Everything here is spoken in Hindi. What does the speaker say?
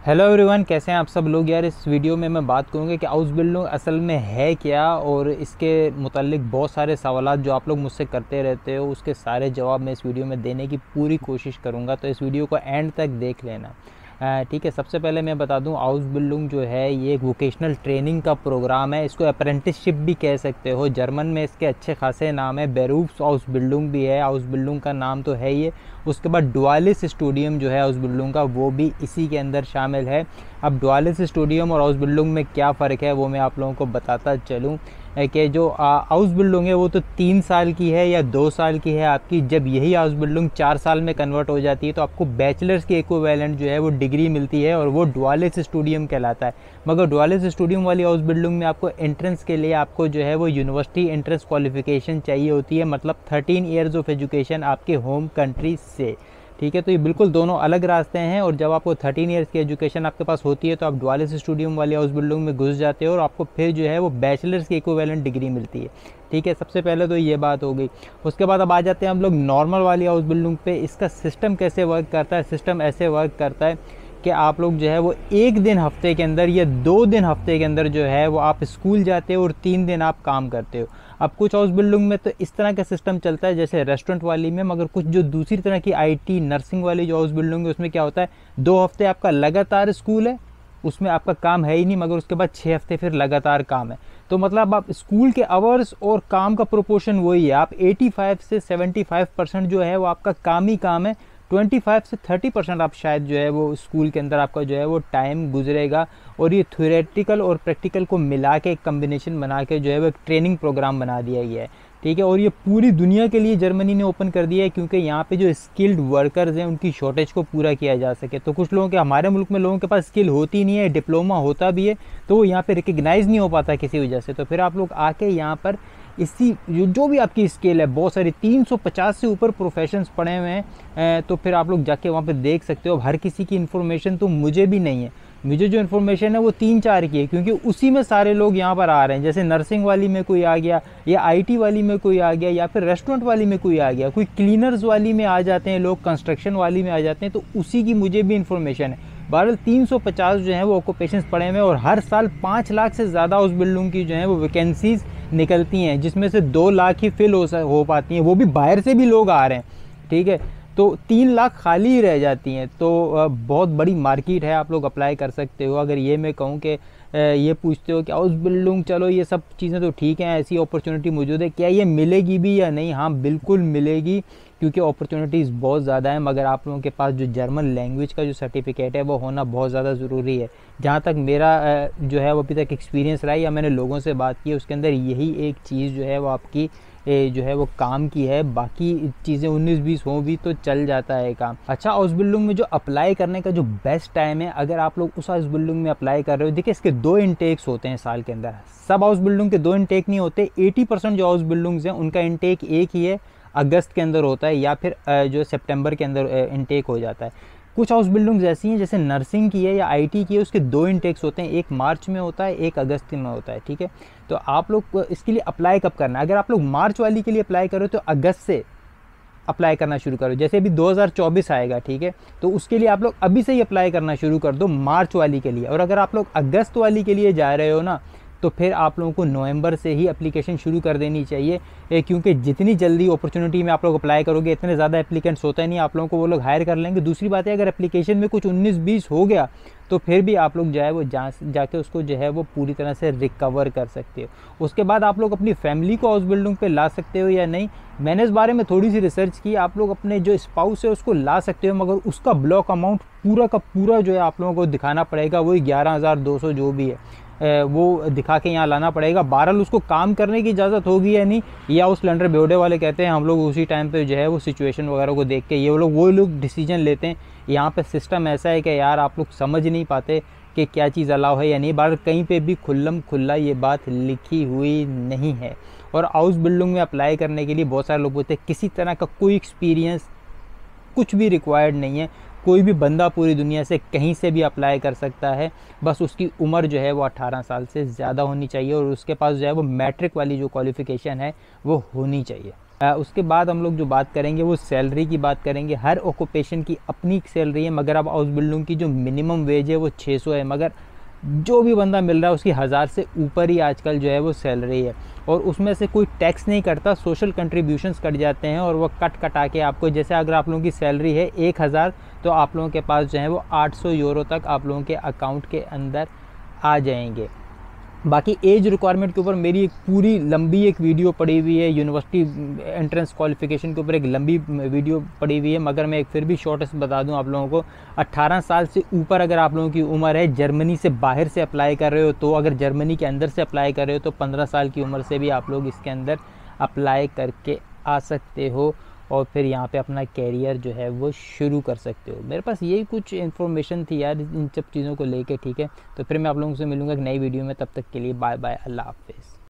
हेलो एवरीवन, कैसे हैं आप सब लोग। यार इस वीडियो में मैं बात करूंगा कि हाउस बिल्डिंग असल में है क्या और इसके मुतालिक बहुत सारे सवालात जो आप लोग मुझसे करते रहते हो उसके सारे जवाब मैं इस वीडियो में देने की पूरी कोशिश करूंगा। तो इस वीडियो को एंड तक देख लेना। ठीक है। सबसे पहले मैं बता दूं, हाउस बिल्डिंग जो है ये एक वोकेशनल ट्रेनिंग का प्रोग्राम है। इसको अप्रेंटिसशिप भी कह सकते हो। जर्मन में इसके अच्छे खासे नाम है। बेरूफ्स हाउस बिल्डिंग भी है। हाउस बिल्डिंग का नाम तो है ये। उसके बाद डुआलिस स्टूडियम जो है हाउस बिल्डिंग का, वो भी इसी के अंदर शामिल है। अब डुआलिस स्टूडियम और हाउस बिल्डिंग में क्या फ़र्क है वो मैं आप लोगों को बताता चलूँ कि जो हाउस बिल्डिंग है वो तो 3 साल की है या 2 साल की है आपकी। जब यही हाउस बिल्डिंग 4 साल में कन्वर्ट हो जाती है तो आपको बैचलर्स की इक्विवेलेंट जो है वो डिग्री मिलती है और वो डुआलिस स्टूडियम कहलाता है। मगर डुआलिस स्टूडियम वाली हाउस बिल्डिंग में आपको एंट्रेंस के लिए आपको जो है वो यूनिवर्सिटी एंट्रेंस क्वालिफिकेशन चाहिए होती है, मतलब 13 ईयर्स ऑफ एजुकेशन आपके होम कंट्री से। ठीक है। तो ये बिल्कुल दोनों अलग रास्ते हैं और जब आपको 13 ईयर्स की एजुकेशन आपके पास होती है तो आप डुआलिस स्टूडियम वाली हाउस बिल्डिंग में घुस जाते हो और आपको फिर जो है वो बैचलर्स की इक्विवेलेंट डिग्री मिलती है। ठीक है। सबसे पहले तो ये बात हो गई। उसके बाद अब आ जाते हैं हम लोग नॉर्मल वाली हाउस बिल्डिंग पे। इसका सिस्टम कैसे वर्क करता है। सिस्टम ऐसे वर्क करता है कि आप लोग जो है वो 1 दिन हफ्ते के अंदर या 2 दिन हफ्ते के अंदर जो है वो आप स्कूल जाते हो और 3 दिन आप काम करते हो। अब कुछ हाउस बिल्डिंग में तो इस तरह का सिस्टम चलता है जैसे रेस्टोरेंट वाली में, मगर कुछ जो दूसरी तरह की आईटी नर्सिंग वाली जो हाउस बिल्डिंग है उसमें क्या होता है, 2 हफ्ते आपका लगातार स्कूल है, उसमें आपका काम है ही नहीं, मगर उसके बाद 6 हफ्ते फिर लगातार काम है। तो मतलब आप स्कूल के आवर्स और काम का प्रोपोर्शन वही है। आप 85 से 75% जो है वो आपका काम ही काम है। 25 से 30% आप शायद जो है वो स्कूल के अंदर आपका जो है वो टाइम गुजरेगा। और ये थ्योरेटिकल और प्रैक्टिकल को मिला के एक कम्बिनेशन बना के जो है वो एक ट्रेनिंग प्रोग्राम बना दिया गया है। ठीक है। और ये पूरी दुनिया के लिए जर्मनी ने ओपन कर दिया है क्योंकि यहाँ पे जो स्किल्ड वर्कर्स हैं उनकी शॉर्टेज को पूरा किया जा सके। तो कुछ लोगों के, हमारे मुल्क में लोगों के पास स्किल होती नहीं है, डिप्लोमा होता भी है तो वो यहाँ पे रिकग्नाइज़ नहीं हो पाता किसी वजह से। तो फिर आप लोग आके यहाँ पर इसी जो भी आपकी स्किल है, बहुत सारी 350 से ऊपर प्रोफेशंस पड़े हुए हैं। तो फिर आप लोग जाके वहाँ पे देख सकते हो। हर किसी की इन्फॉर्मेशन तो मुझे भी नहीं है। मुझे जो इन्फॉर्मेशन है वो 3-4 की है क्योंकि उसी में सारे लोग यहाँ पर आ रहे हैं। जैसे नर्सिंग वाली में कोई आ गया या आईटी वाली में कोई आ गया या फिर रेस्टोरेंट वाली में कोई आ गया, कोई क्लीनर्स वाली में आ जाते हैं लोग, कंस्ट्रक्शन वाली में आ जाते हैं। तो उसी की मुझे भी इन्फॉर्मेशन है। बहरहाल 350 जो है वो ऑक्यूपेशंस पड़े हुए हैं और हर साल 5 लाख से ज़्यादा उस बिल्डिंग की जो है वो वैकेंसीज निकलती हैं, जिसमें से 2 लाख ही फिल हो पाती हैं, वो भी बाहर से भी लोग आ रहे हैं। ठीक है। तो 3 लाख खाली ही रह जाती हैं। तो बहुत बड़ी मार्केट है, आप लोग अप्लाई कर सकते हो। अगर ये मैं कहूँ कि ये पूछते हो कि हाउस बिल्डिंग, चलो ये सब चीज़ें तो ठीक हैं, ऐसी अपॉर्चुनिटी मौजूद है, क्या ये मिलेगी भी या नहीं। हाँ बिल्कुल मिलेगी क्योंकि अपॉर्चुनिटीज़ बहुत ज़्यादा है। मगर आप लोगों के पास जो जर्मन लैंग्वेज का जो सर्टिफिकेट है वो होना बहुत ज़्यादा ज़रूरी है। जहाँ तक मेरा जो है वो अभी तक एक्सपीरियंस रहा है या मैंने लोगों से बात की उसके अंदर यही एक चीज़ जो है वो आपकी जो है वो काम की है। बाकी चीज़ें 19-20 हों भी तो चल जाता है काम। अच्छा, हाउस बिल्डिंग में जो अप्लाई करने का जो बेस्ट टाइम है, अगर आप लोग उस हाउस बिल्डिंग में अप्लाई कर रहे हो, देखिए इसके 2 इनटेक्स होते हैं साल के अंदर। सब हाउस बिल्डिंग के 2 इनटेक नहीं होते। 80% जो हाउस बिल्डिंग्स हैं उनका इनटेक एक ही है, अगस्त के अंदर होता है या फिर जो सितंबर के अंदर इनटेक हो जाता है। कुछ हाउस बिल्डिंग्स ऐसी हैं जैसे नर्सिंग की है या आईटी की है, उसके 2 इनटेक्स होते हैं, एक मार्च में होता है, एक अगस्त में होता है। ठीक है। तो आप लोग को इसके लिए अप्लाई कब करना है, अगर आप लोग मार्च वाली के लिए अप्लाई करो तो अगस्त से अप्लाई करना शुरू करो। जैसे अभी 2024 आएगा, ठीक है, तो उसके लिए आप लोग अभी से ही अप्लाई करना शुरू कर दो मार्च वाली के लिए। और अगर आप लोग अगस्त वाली के लिए जा रहे हो ना, तो फिर आप लोगों को नवंबर से ही एप्लीकेशन शुरू कर देनी चाहिए, क्योंकि जितनी जल्दी अपॉर्चुनिटी में आप लोग अप्लाई करोगे इतने ज़्यादा एप्लीकेंट्स होता ही नहीं, आप लोगों को वो लोग हायर कर लेंगे। दूसरी बात है, अगर एप्लीकेशन में कुछ 19-20 हो गया तो फिर भी आप लोग जो है वो जाके उसको जो है वो पूरी तरह से रिकवर कर सकते हो। उसके बाद आप लोग अपनी फैमिली को हाउस बिल्डिंग पे ला सकते हो या नहीं, मैंने इस बारे में थोड़ी सी रिसर्च की। आप लोग अपने जो स्पाउस है उसको ला सकते हो, मगर उसका ब्लॉक अमाउंट पूरा का पूरा जो है आप लोगों को दिखाना पड़ेगा, वही 11,200 जो भी है वो दिखा के यहाँ लाना पड़ेगा। बहरहाल उसको काम करने की इजाज़त होगी या नहीं, या उस लैंडर बेवड़े वाले कहते हैं, हम लोग उसी टाइम पे जो है वो सिचुएशन वगैरह को देख के वो लोग डिसीजन लेते हैं। यहाँ पे सिस्टम ऐसा है कि यार आप लोग समझ नहीं पाते कि क्या चीज़ अलाउ है या नहीं। बाहर कहीं पे भी खुल्लम खुल्ला ये बात लिखी हुई नहीं है। और हाउस बिल्डिंग में अप्लाई करने के लिए बहुत सारे लोग बोलते हैं किसी तरह का कोई एक्सपीरियंस कुछ भी रिक्वायर्ड नहीं है, कोई भी बंदा पूरी दुनिया से कहीं से भी अप्लाई कर सकता है। बस उसकी उम्र जो है वो 18 साल से ज़्यादा होनी चाहिए और उसके पास जो है वो मैट्रिक वाली जो क्वालिफ़िकेशन है वो होनी चाहिए। उसके बाद हम लोग जो बात करेंगे वो सैलरी की बात करेंगे। हर ऑक्यूपेशन की अपनी सैलरी है, मगर अब हाउस बिल्डर की जो मिनिमम वेज है वो 600 है, मगर जो भी बंदा मिल रहा है उसकी 1000 से ऊपर ही आजकल जो है वो सैलरी है। और उसमें से कोई टैक्स नहीं करता, सोशल कंट्रीब्यूशंस कट जाते हैं और वो कटा के आपको, जैसे अगर आप लोगों की सैलरी है 1000 तो आप लोगों के पास जो है वो 800 यूरो तक आप लोगों के अकाउंट के अंदर आ जाएंगे। बाकी एज रिक्वायरमेंट के ऊपर मेरी एक पूरी लंबी एक वीडियो पड़ी हुई है, यूनिवर्सिटी एंट्रेंस क्वालिफिकेशन के ऊपर एक लंबी वीडियो पड़ी हुई है, मगर मैं एक फिर भी शॉर्टेस्ट बता दूं आप लोगों को। 18 साल से ऊपर अगर आप लोगों की उम्र है, जर्मनी से बाहर से अप्लाई कर रहे हो तो, अगर जर्मनी के अंदर से अप्लाई कर रहे हो तो 15 साल की उम्र से भी आप लोग इसके अंदर अप्लाई करके आ सकते हो और फिर यहाँ पे अपना कैरियर जो है वो शुरू कर सकते हो। मेरे पास यही कुछ इन्फॉर्मेशन थी यार इन सब चीज़ों को लेके, ठीक है। तो फिर मैं आप लोगों से मिलूंगा एक नई वीडियो में, तब तक के लिए बाय बाय, अल्लाह हाफिज़।